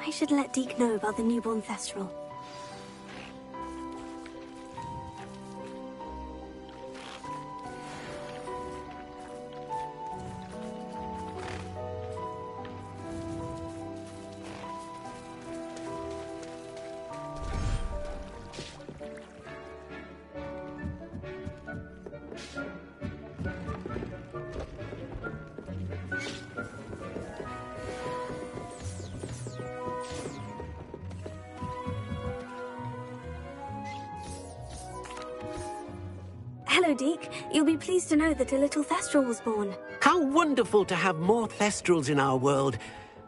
I should let Deke know about the newborn Thestral. Hello, Deke. You'll be pleased to know that a little Thestral was born. How wonderful to have more Thestrals in our world.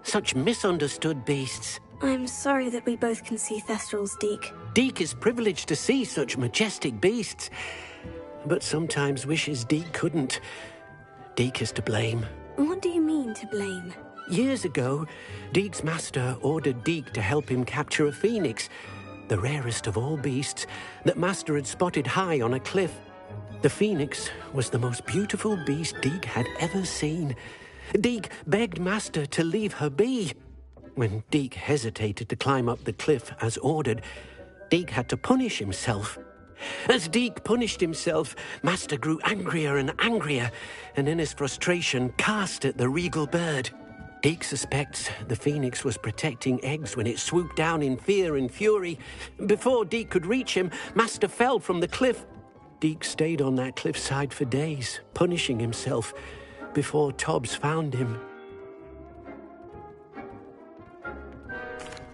Such misunderstood beasts. I'm sorry that we both can see Thestrals, Deke. Deke is privileged to see such majestic beasts, but sometimes wishes Deke couldn't. Deke is to blame. What do you mean, to blame? Years ago, Deke's master ordered Deke to help him capture a phoenix, the rarest of all beasts, that master had spotted high on a cliff. The phoenix was the most beautiful beast Deke had ever seen. Deke begged master to leave her be. When Deke hesitated to climb up the cliff as ordered, Deke had to punish himself. As Deke punished himself, master grew angrier and angrier, and in his frustration cast at the regal bird. Deke suspects the phoenix was protecting eggs when it swooped down in fear and fury. Before Deke could reach him, master fell from the cliff. Deke stayed on that cliffside for days, punishing himself, before Tobbs found him.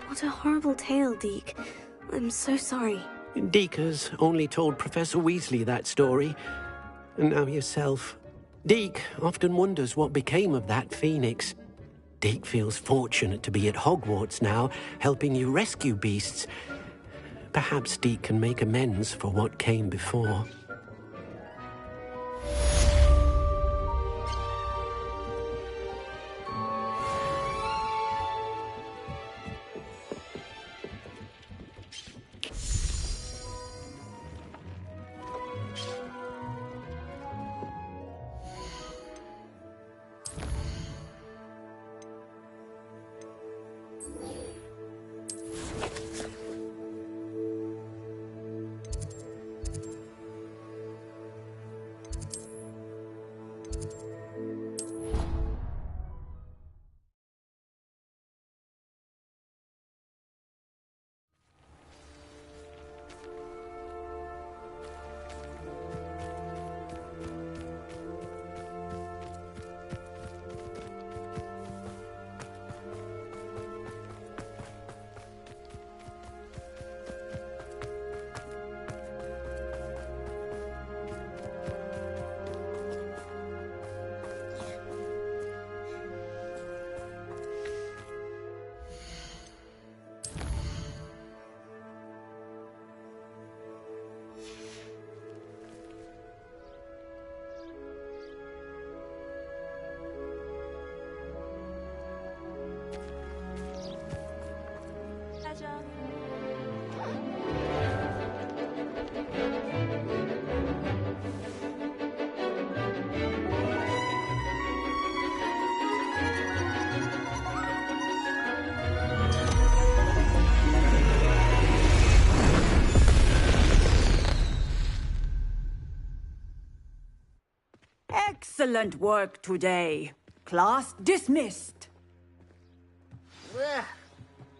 What a horrible tale, Deke. I'm so sorry. Deke has only told Professor Weasley that story, and now yourself. Deke often wonders what became of that phoenix. Deke feels fortunate to be at Hogwarts now, helping you rescue beasts. Perhaps Deke can make amends for what came before. Excellent work today. Class dismissed. Ugh.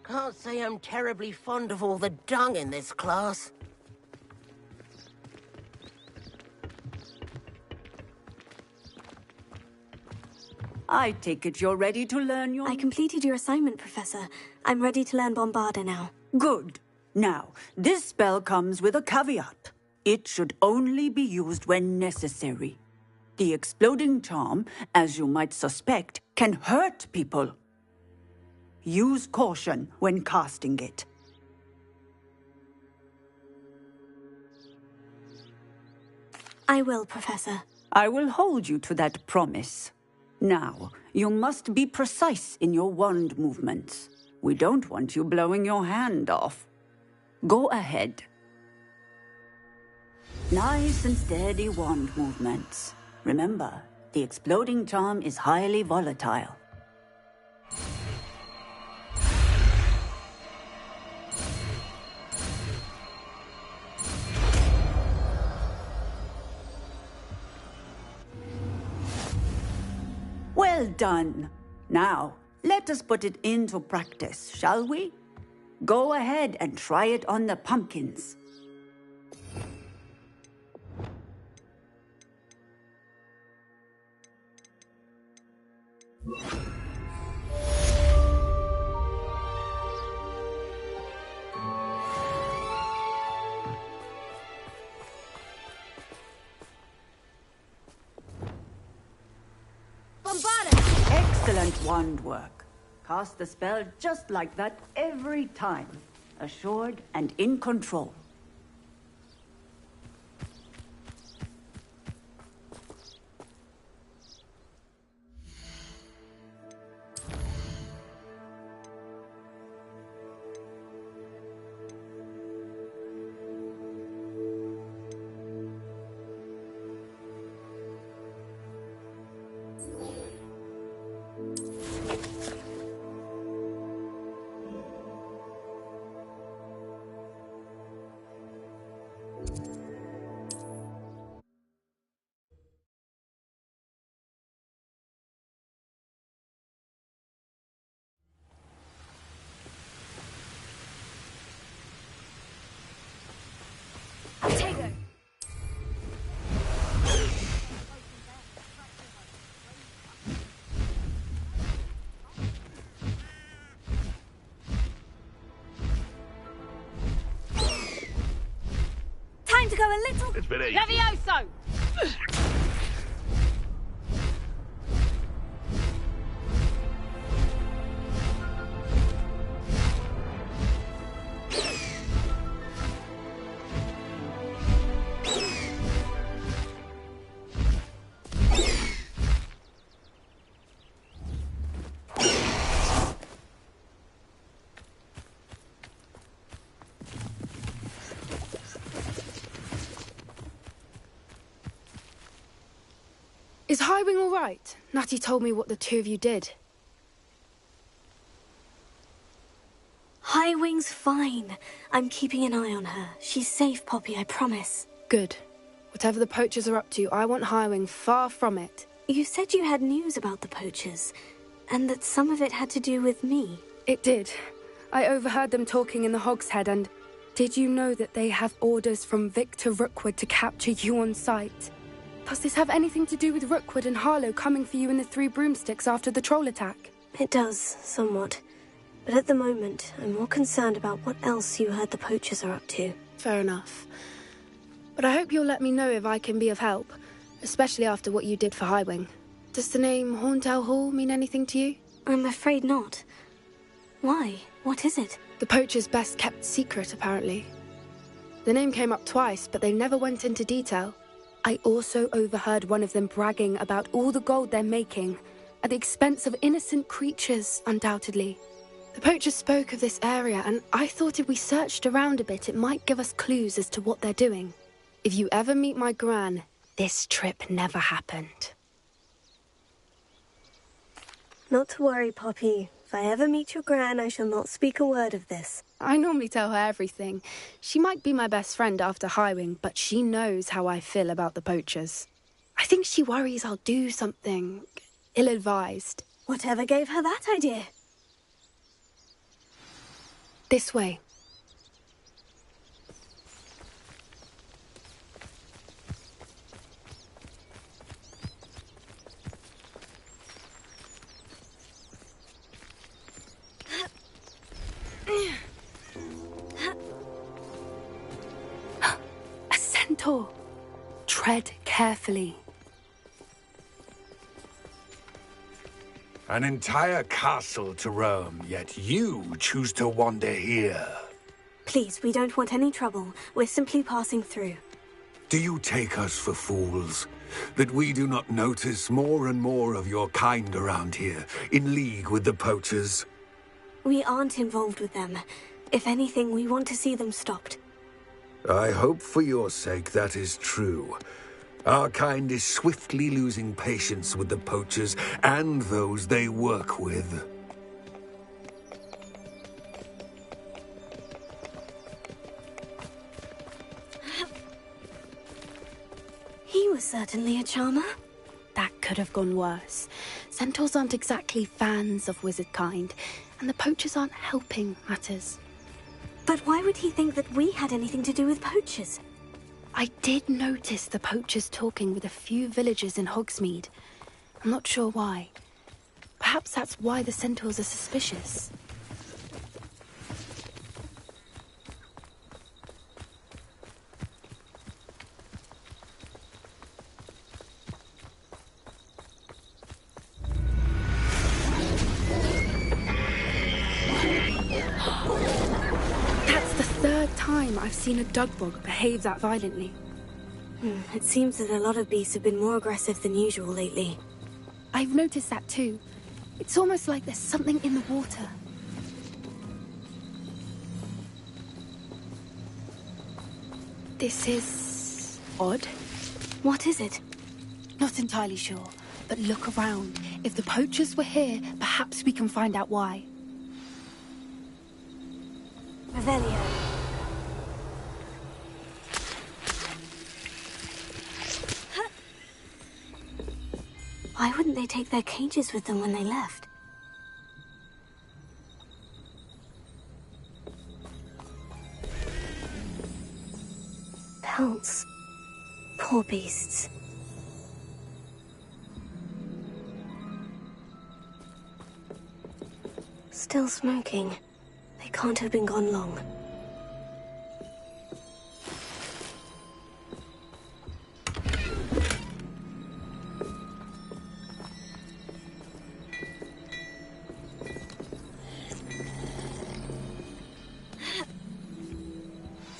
Can't say I'm terribly fond of all the dung in this class. I take it you're ready to learn your... I completed your assignment, Professor. I'm ready to learn Bombarda now. Good. Now, this spell comes with a caveat. It should only be used when necessary. The exploding charm, as you might suspect, can hurt people. Use caution when casting it. I will, Professor. I will hold you to that promise. Now, you must be precise in your wand movements. We don't want you blowing your hand off. Go ahead. Nice and steady wand movements. Remember, the exploding charm is highly volatile. Well done. Now, let us put it into practice, shall we? Go ahead and try it on the pumpkins. Excellent wand work. Cast the spell just like that every time. Assured and in control. Time to go a little... It's been ages. Levioso! Is Highwing all right? Natty told me what the two of you did. Highwing's fine. I'm keeping an eye on her. She's safe, Poppy, I promise. Good. Whatever the poachers are up to, I want Highwing far from it. You said you had news about the poachers, and that some of it had to do with me. It did. I overheard them talking in the Hogshead, and did you know that they have orders from Victor Rookwood to capture you on sight? Does this have anything to do with Rookwood and Harlow coming for you in the Three Broomsticks after the troll attack? It does, somewhat. But at the moment, I'm more concerned about what else you heard the poachers are up to. Fair enough. But I hope you'll let me know if I can be of help, especially after what you did for Highwing. Does the name Horntail Hall mean anything to you? I'm afraid not. Why? What is it? The poachers' best kept secret, apparently. The name came up twice, but they never went into detail. I also overheard one of them bragging about all the gold they're making, at the expense of innocent creatures, undoubtedly. The poachers spoke of this area, and I thought if we searched around a bit, it might give us clues as to what they're doing. If you ever meet my gran, this trip never happened. Not to worry, Poppy. If I ever meet your gran, I shall not speak a word of this. I normally tell her everything. She might be my best friend after Highwing, but she knows how I feel about the poachers. I think she worries I'll do something ill-advised. Whatever gave her that idea? This way. Centaur. Tread carefully. An entire castle to roam, yet you choose to wander here. Please, we don't want any trouble. We're simply passing through. Do you take us for fools? That we do not notice more and more of your kind around here, in league with the poachers? We aren't involved with them. If anything, we want to see them stopped. I hope for your sake that is true. Our kind is swiftly losing patience with the poachers and those they work with. He was certainly a charmer. That could have gone worse. Centaurs aren't exactly fans of wizard kind, and the poachers aren't helping matters. But why would he think that we had anything to do with poachers? I did notice the poachers talking with a few villagers in Hogsmeade. I'm not sure why. Perhaps that's why the centaurs are suspicious. That's the third time I've seen a dugbog behave that violently. It seems that a lot of beasts have been more aggressive than usual lately. I've noticed that too. It's almost like there's something in the water. This is odd. What is it? Not entirely sure, but look around. If the poachers were here, perhaps we can find out why. Revelio. Why wouldn't they take their cages with them when they left? Pelts. Poor beasts. Still smoking. They can't have been gone long.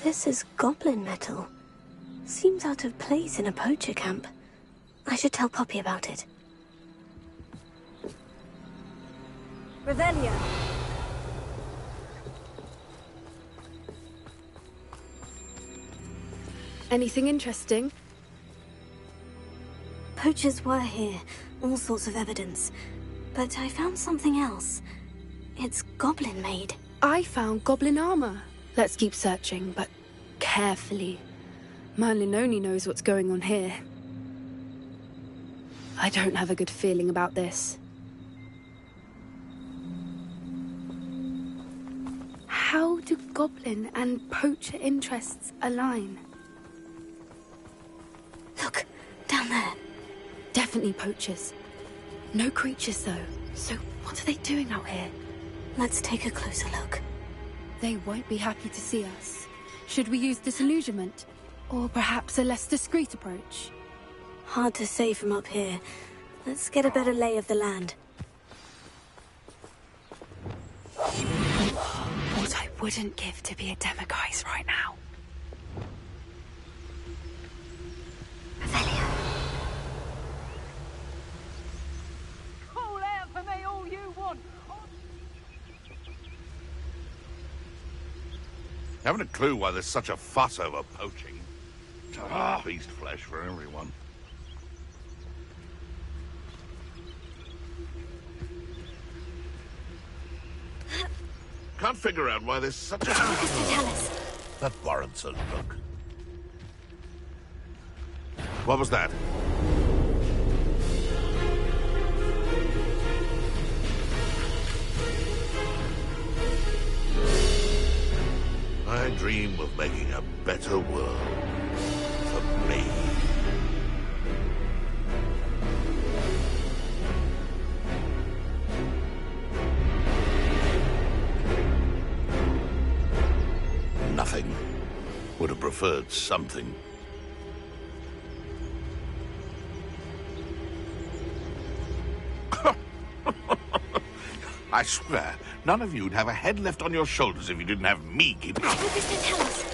This is goblin metal. Seems out of place in a poacher camp. I should tell Poppy about it. Revelio. Anything interesting? Poachers were here, all sorts of evidence. But I found something else. It's goblin-made. I found goblin armor. Let's keep searching, but carefully. Merlin only knows what's going on here. I don't have a good feeling about this. How do goblin and poacher interests align? Look, down there. Definitely poachers. No creatures, though. So what are they doing out here? Let's take a closer look. They won't be happy to see us. Should we use disillusionment? Or perhaps a less discreet approach? Hard to say from up here. Let's get a better lay of the land. What I wouldn't give to be a demiguise right now. Revelio. Call out for me all you want. Haven't a clue why there's such a fuss over poaching. Beast flesh for everyone. Can't figure out why there's such a... Tell us. That warrants a look. What was that? I dream of making a better world for me. Nothing. Would have preferred something. I swear, none of you'd have a head left on your shoulders if you didn't have me keeping... What does that tell us?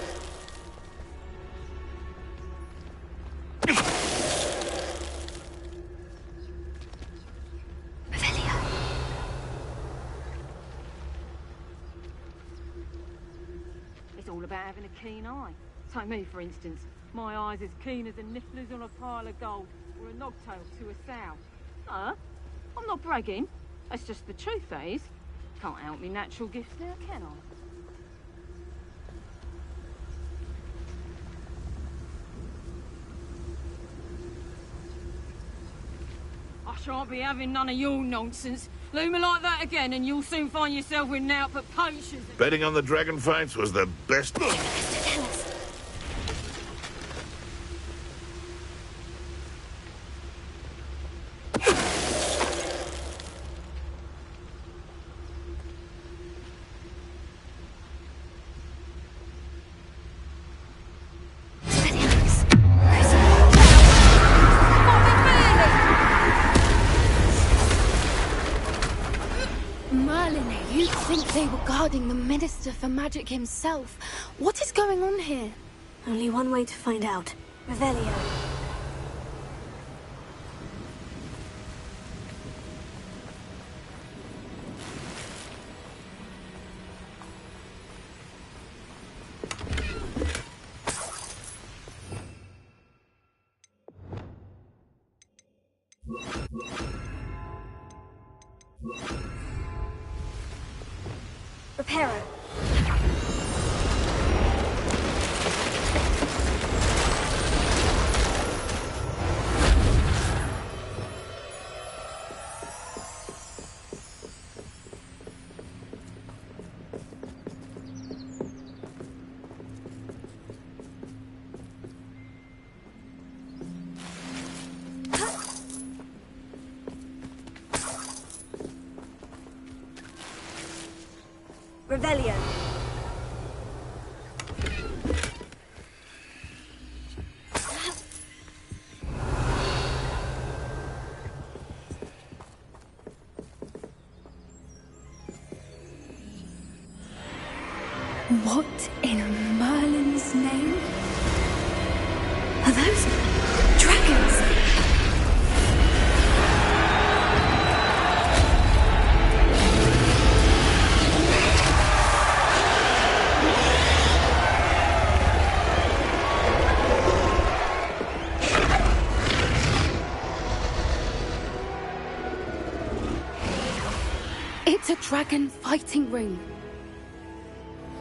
Revelio. It's all about having a keen eye. Take me, for instance. My eye's as keen as a nifflers on a pile of gold, or a knobtail to a sow. Huh? I'm not bragging. That's just the truth, that is. Can't help me natural gifts now, can I? I shan't be having none of your nonsense. Leave me like that again and you'll soon find yourself with naught but potions. Betting on the dragon fights was the best... Tell us. You'd think they were guarding the Minister for Magic himself. What is going on here? Only one way to find out. Revelio. Reparo. Revelio. What in Merlin's name? Are those dragons? It's a dragon fighting ring.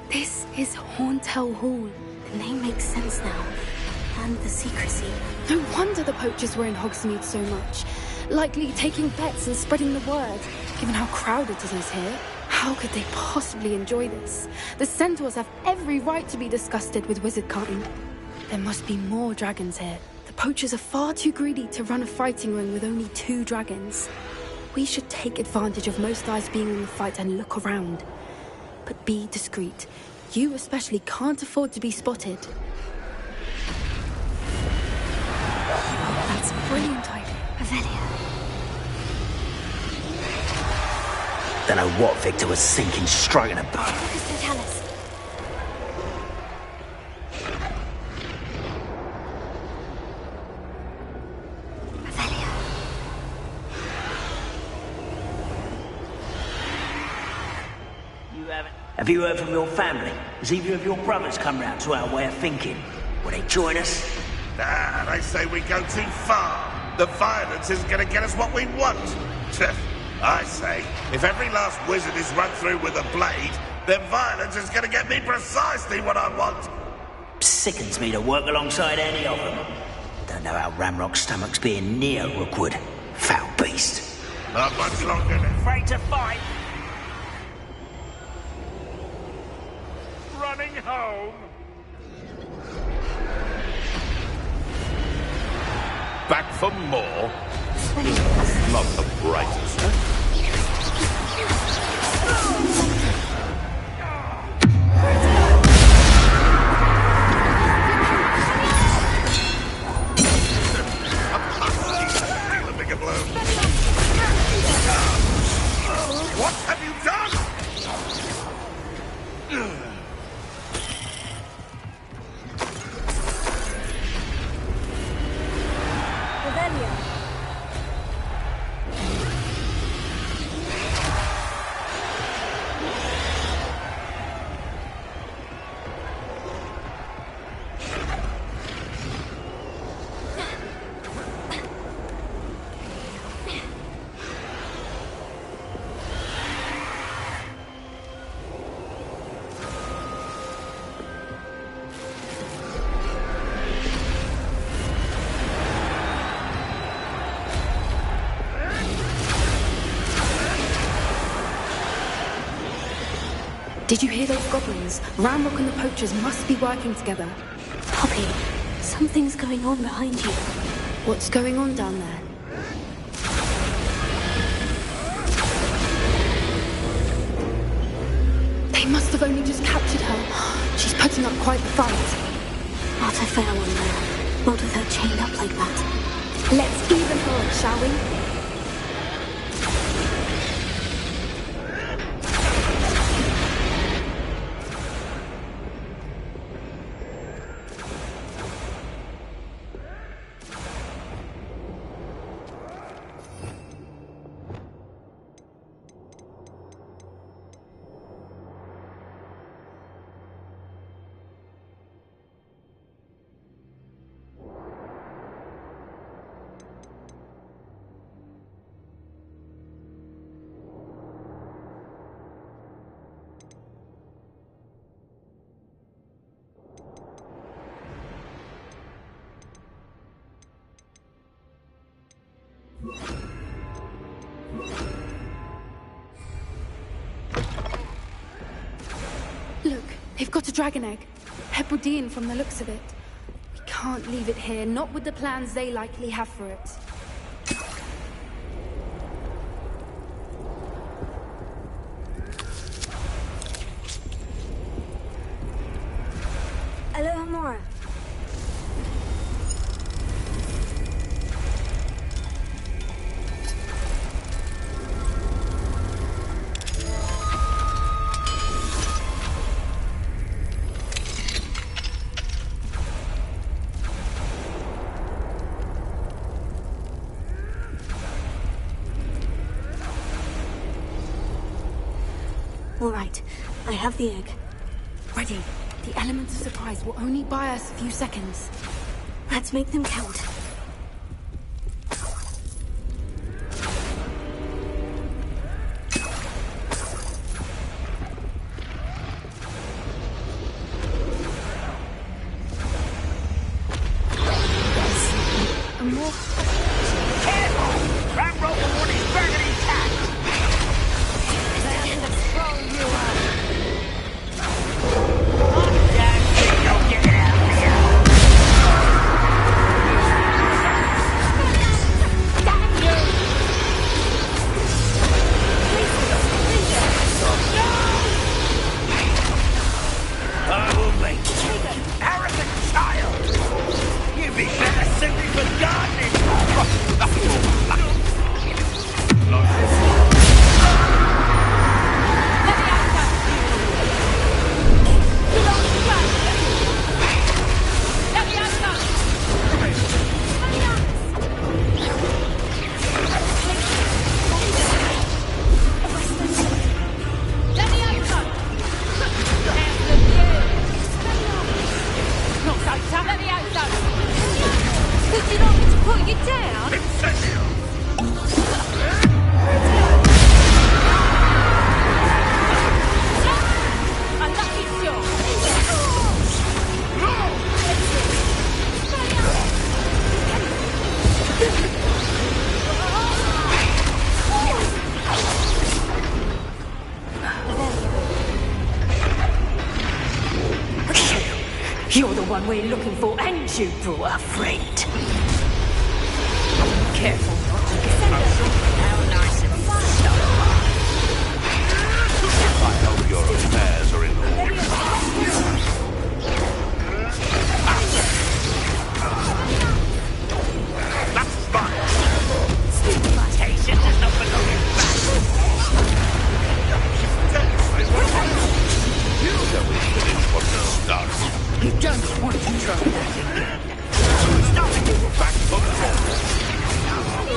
This is Hauntel Hall. The name makes sense now. And the secrecy. No wonder the poachers were in Hogsmeade so much. Likely taking bets and spreading the word. Given how crowded it is here, how could they possibly enjoy this? The centaurs have every right to be disgusted with wizard kind. There must be more dragons here. The poachers are far too greedy to run a fighting ring with only 2 dragons. We should take advantage of most eyes being in the fight and look around. But be discreet. You especially can't afford to be spotted. That's a brilliant idea. Revelio. Don't know what Victor was thinking, straight in a boat. What does that tell us? Revelio. Have you heard from your family? Has either of your brothers come round to our way of thinking? Will they join us? Nah, they say we go too far. The violence isn't going to get us what we want. I say, if every last wizard is run through with a blade, then violence is going to get me precisely what I want. Sickens me to work alongside any of them. Don't know how Ramrock's stomach's being near Rookwood. Foul beast. Not much longer then. Afraid to fight? Running home. Back for more? Not the brightest. Deal a bigger blow. What have you Did you hear those goblins? Ramrock and the poachers must be working together. Poppy, something's going on behind you. What's going on down there? They must have only just captured her. She's putting up quite the fight. Not a fair one, though. Not with her chained up like that. Let's even her up, shall we? Look, they've got a dragon egg. Hebridean from the looks of it. We can't leave it here, not with the plans they likely have for it. Hello, Amora. All right, I have the egg. Ready. The element of surprise will only buy us a few seconds. Let's make them count. More. Careful! Ramrock will want his dragon intact! You're the one we're looking for, and you brought a friend. Careful not to get how nice and stuff. I hope your affairs are in order. That's fine. Temptation does not belong in back. You go and finish what is done. You don't want to try that again. Stop it! Back on the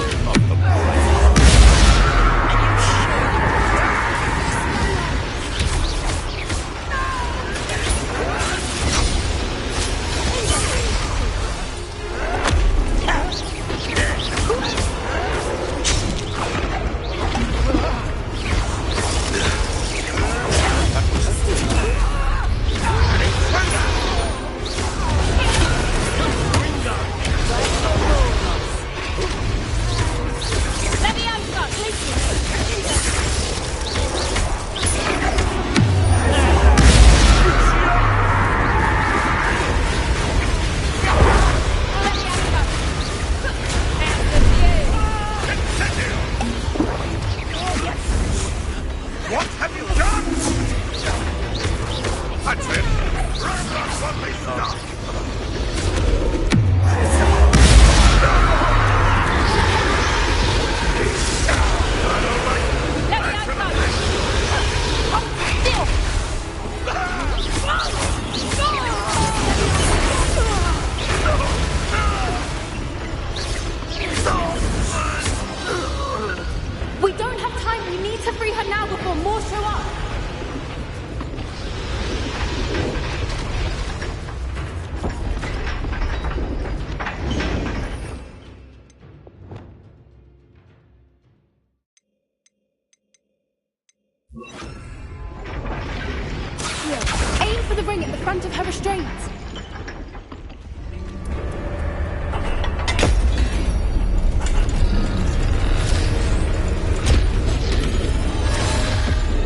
front of her restraint.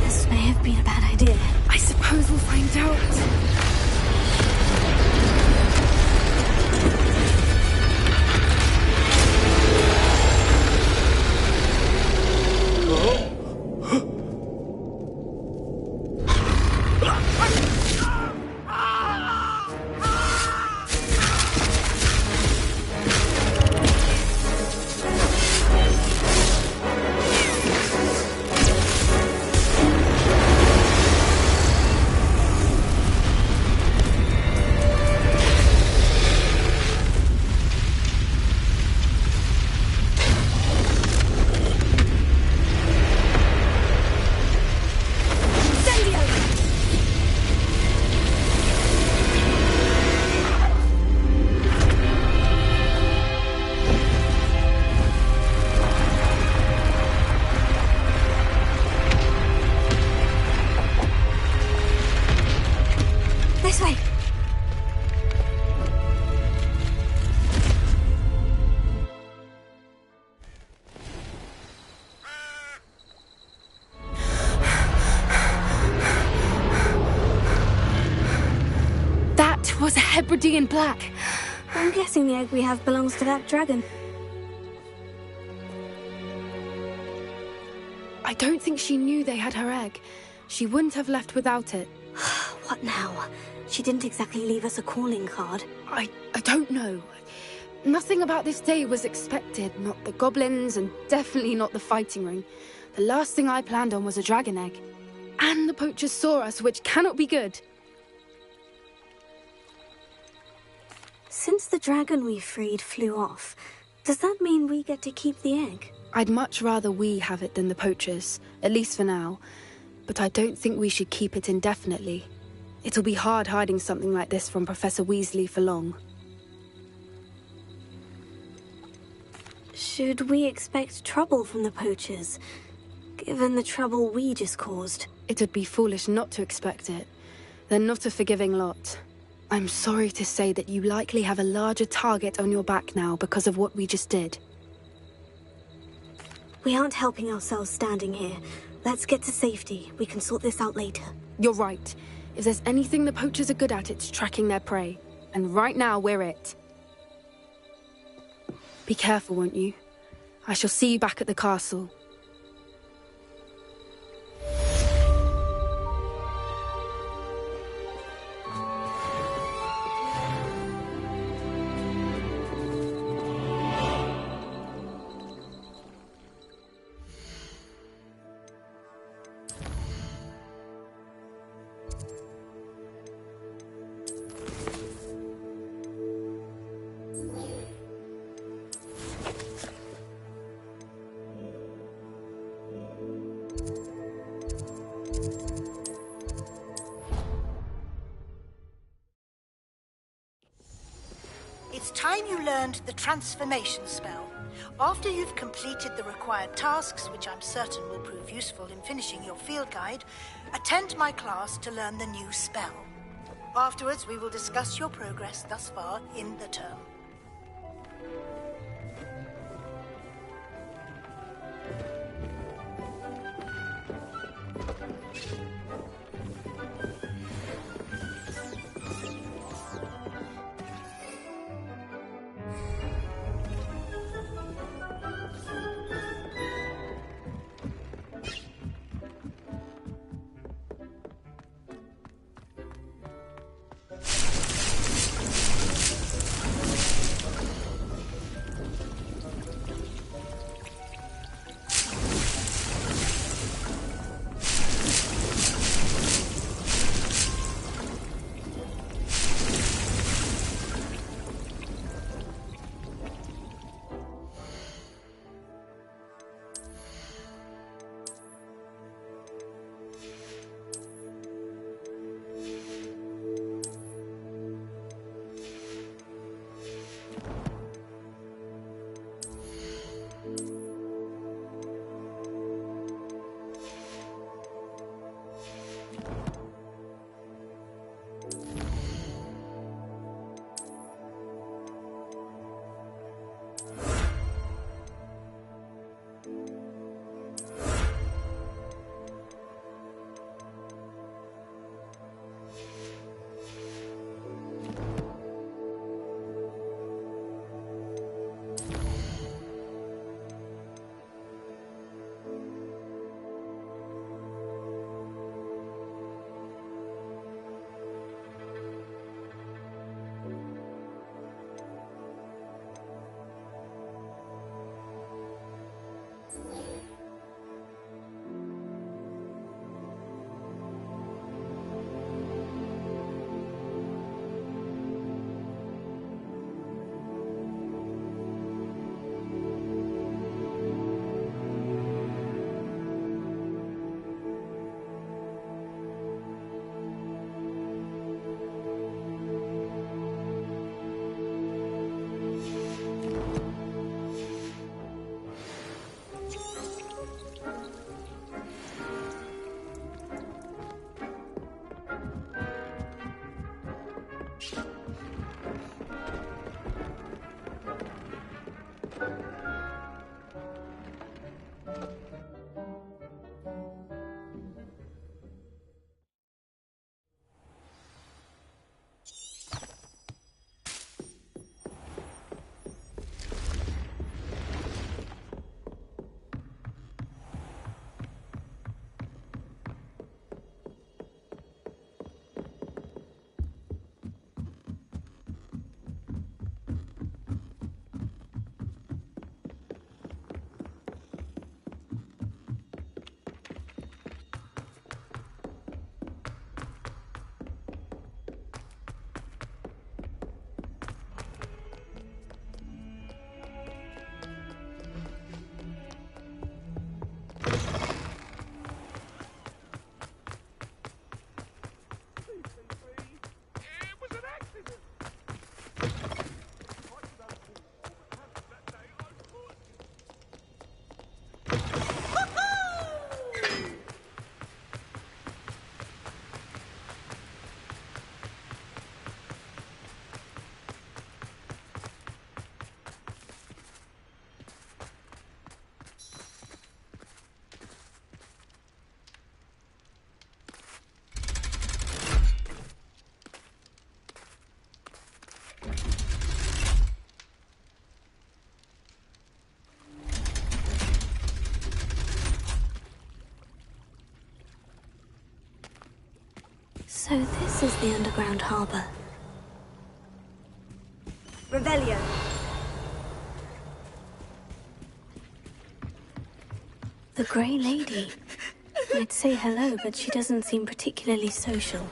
This may have been a bad idea. I suppose we'll find out. This way. That was a Hebridean black. I'm guessing the egg we have belongs to that dragon. I don't think she knew they had her egg. She wouldn't have left without it. What now? She didn't exactly leave us a calling card. I don't know. Nothing about this day was expected. Not the goblins, and definitely not the fighting ring. The last thing I planned on was a dragon egg. And the poachers saw us, which cannot be good. Since the dragon we freed flew off, does that mean we get to keep the egg? I'd much rather we have it than the poachers, at least for now. But I don't think we should keep it indefinitely. It'll be hard hiding something like this from Professor Weasley for long. Should we expect trouble from the poachers, given the trouble we just caused? It'd be foolish not to expect it. They're not a forgiving lot. I'm sorry to say that you likely have a larger target on your back now because of what we just did. We aren't helping ourselves standing here. Let's get to safety. We can sort this out later. You're right. If there's anything the poachers are good at, it's tracking their prey. And right now, we're it. Be careful, won't you? I shall see you back at the castle. It's time you learned the transformation spell. After you've completed the required tasks, which I'm certain will prove useful in finishing your field guide, attend my class to learn the new spell. Afterwards, we will discuss your progress thus far in the term. So this is the underground harbour. Revelio. The Grey Lady. I'd say hello, but she doesn't seem particularly social.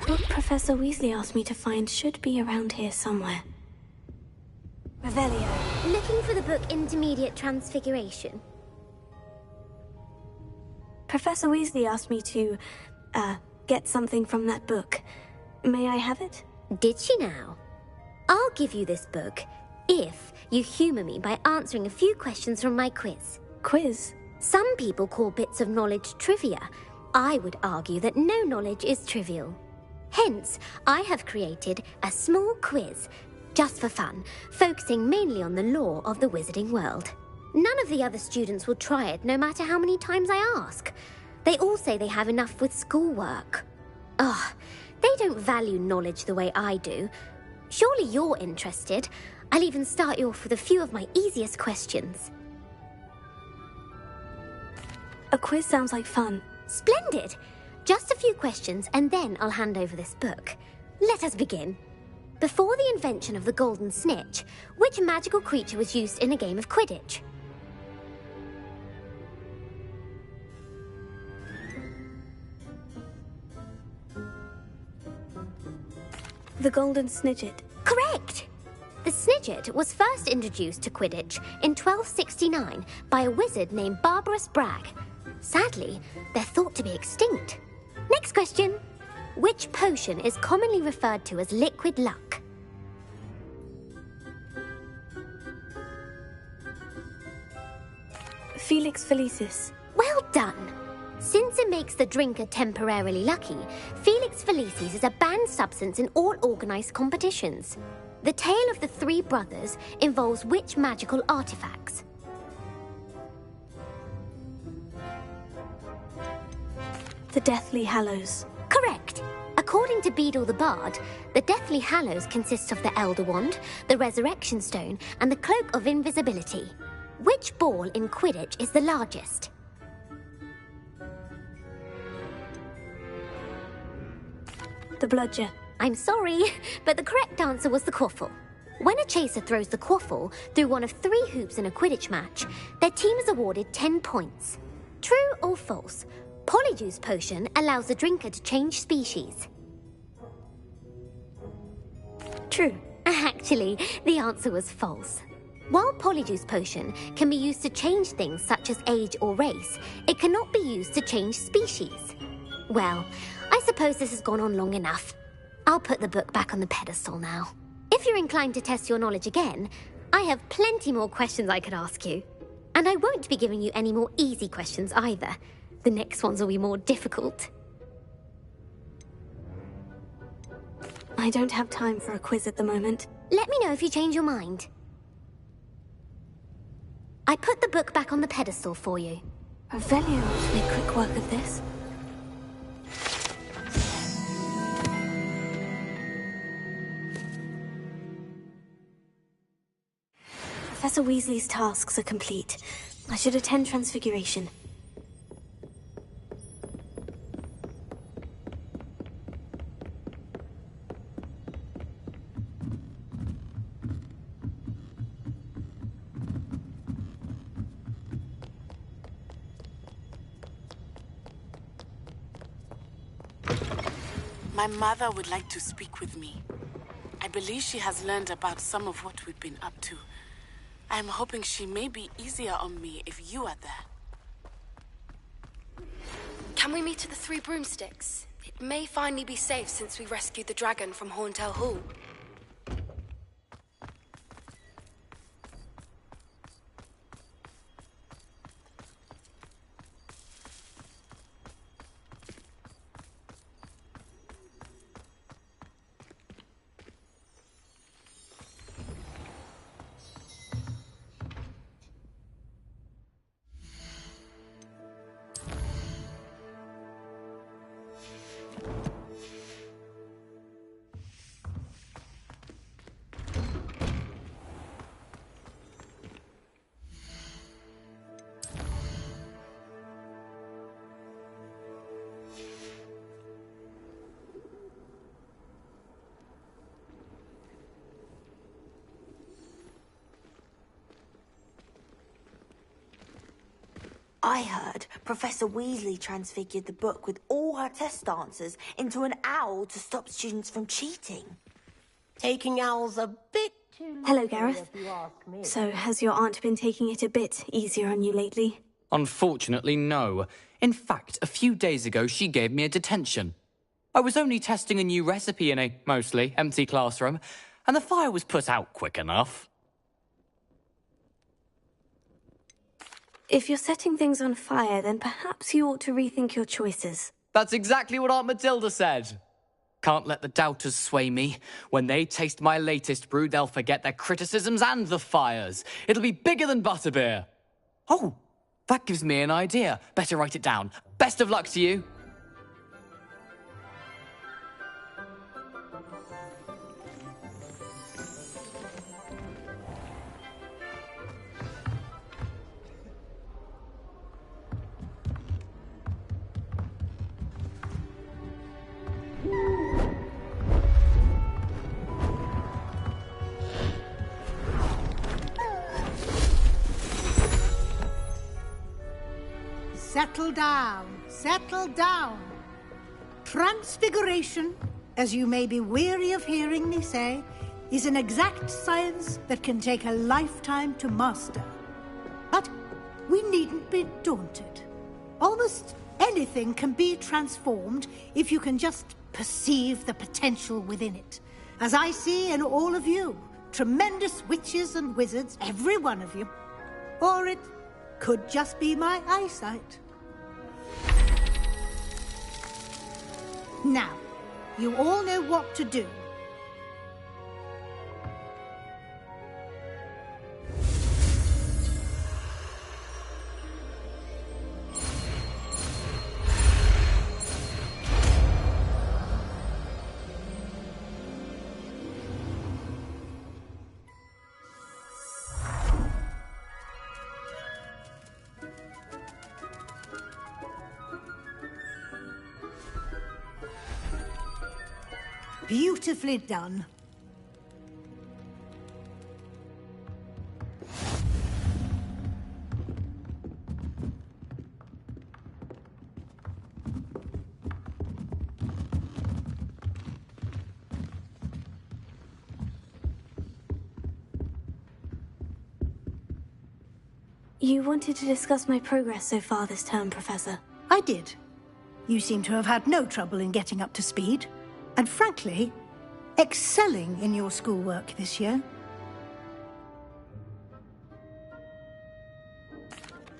What Professor Weasley asked me to find should be around here somewhere. Revelio. Looking for the book Intermediate Transfiguration. Professor Weasley asked me to, get something from that book. May I have it? Did she now? I'll give you this book if you humour me by answering a few questions from my quiz. Quiz? Some people call bits of knowledge trivia. I would argue that no knowledge is trivial. Hence, I have created a small quiz, just for fun, focusing mainly on the lore of the wizarding world. None of the other students will try it, no matter how many times I ask. They all say they have enough with schoolwork. Ugh, they don't value knowledge the way I do. Surely you're interested. I'll even start you off with a few of my easiest questions. A quiz sounds like fun. Splendid! Just a few questions, and then I'll hand over this book. Let us begin. Before the invention of the golden snitch, which magical creature was used in a game of Quidditch? The golden snidget. Correct! The snidget was first introduced to Quidditch in 1269 by a wizard named Barbarous Bragg. Sadly, they're thought to be extinct. Next question. Which potion is commonly referred to as liquid luck? Felix Felicis. Well done! Since it makes the drinker temporarily lucky, Felix Felicis is a banned substance in all organised competitions. The tale of the three brothers involves which magical artifacts? The Deathly Hallows. Correct! According to Beedle the Bard, the Deathly Hallows consists of the Elder Wand, the Resurrection Stone, and the Cloak of Invisibility. Which ball in Quidditch is the largest? The Bludger. I'm sorry, but the correct answer was the Quaffle. When a chaser throws the Quaffle through one of 3 hoops in a Quidditch match, their team is awarded 10 points. True or false? Polyjuice potion allows the drinker to change species. True. Actually, the answer was false. While Polyjuice Potion can be used to change things such as age or race, it cannot be used to change species. Well, I suppose this has gone on long enough. I'll put the book back on the pedestal now. If you're inclined to test your knowledge again, I have plenty more questions I could ask you. And I won't be giving you any more easy questions either. The next ones will be more difficult. I don't have time for a quiz at the moment. Let me know if you change your mind. I put the book back on the pedestal for you. Revelio ought to make quick work of this. Professor Weasley's tasks are complete. I should attend Transfiguration. My mother would like to speak with me. I believe she has learned about some of what we've been up to. I'm hoping she may be easier on me if you are there. Can we meet at the Three Broomsticks? It may finally be safe since we rescued the dragon from Horntail Hall. I heard Professor Weasley transfigured the book with all her test answers into an owl to stop students from cheating. Taking owls a bit too long. Hello, Gareth. So, has your aunt been taking it a bit easier on you lately? Unfortunately, no. In fact, a few days ago, she gave me a detention. I was only testing a new recipe in a mostly empty classroom, and the fire was put out quick enough. If you're setting things on fire, then perhaps you ought to rethink your choices. That's exactly what Aunt Matilda said. Can't let the doubters sway me. When they taste my latest brew, they'll forget their criticisms and the fires. It'll be bigger than butterbeer. Oh, that gives me an idea. Better write it down. Best of luck to you. Settle down, settle down. Transfiguration, as you may be weary of hearing me say, is an exact science that can take a lifetime to master. But we needn't be daunted. Almost anything can be transformed if you can just perceive the potential within it. As I see in all of you, tremendous witches and wizards, every one of you. Or it could just be my eyesight. Now, you all know what to do. Beautifully done. You wanted to discuss my progress so far this term, Professor. I did. You seem to have had no trouble in getting up to speed. And frankly, excelling in your schoolwork this year.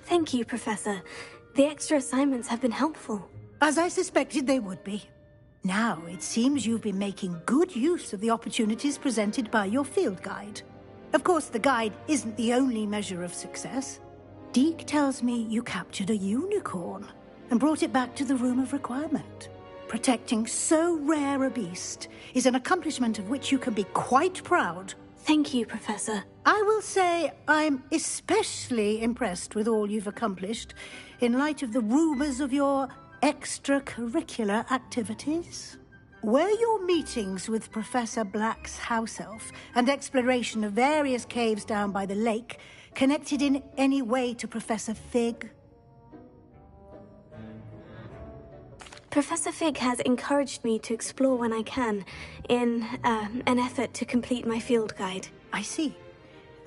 Thank you, Professor. The extra assignments have been helpful. As I suspected they would be. Now, it seems you've been making good use of the opportunities presented by your field guide. Of course, the guide isn't the only measure of success. Deke tells me you captured a unicorn and brought it back to the Room of Requirement. Protecting so rare a beast is an accomplishment of which you can be quite proud. Thank you, Professor. I will say I'm especially impressed with all you've accomplished in light of the rumors of your extracurricular activities. Were your meetings with Professor Black's house elf and exploration of various caves down by the lake connected in any way to Professor Fig? Professor Fig has encouraged me to explore when I can, in an effort to complete my field guide. I see.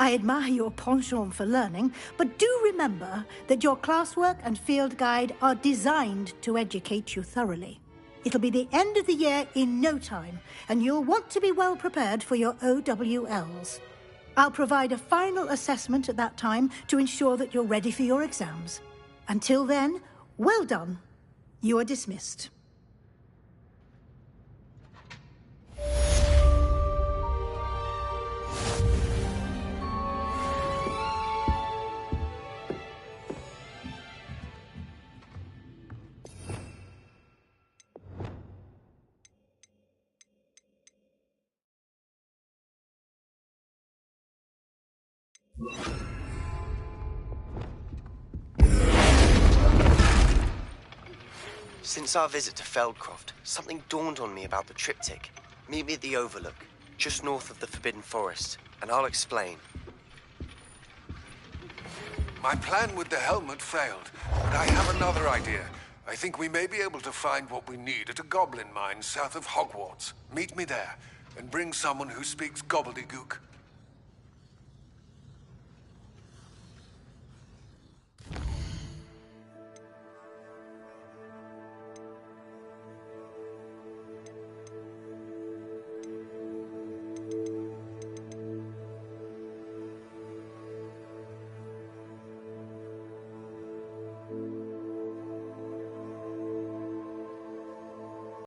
I admire your penchant for learning, but do remember that your classwork and field guide are designed to educate you thoroughly. It'll be the end of the year in no time, and you'll want to be well prepared for your OWLs. I'll provide a final assessment at that time to ensure that you're ready for your exams. Until then, well done. You are dismissed. Since our visit to Feldcroft, something dawned on me about the triptych. Meet me at the Overlook, just north of the Forbidden Forest, and I'll explain. My plan with the helmet failed, but I have another idea. I think we may be able to find what we need at a goblin mine south of Hogwarts. Meet me there, and bring someone who speaks gobbledygook.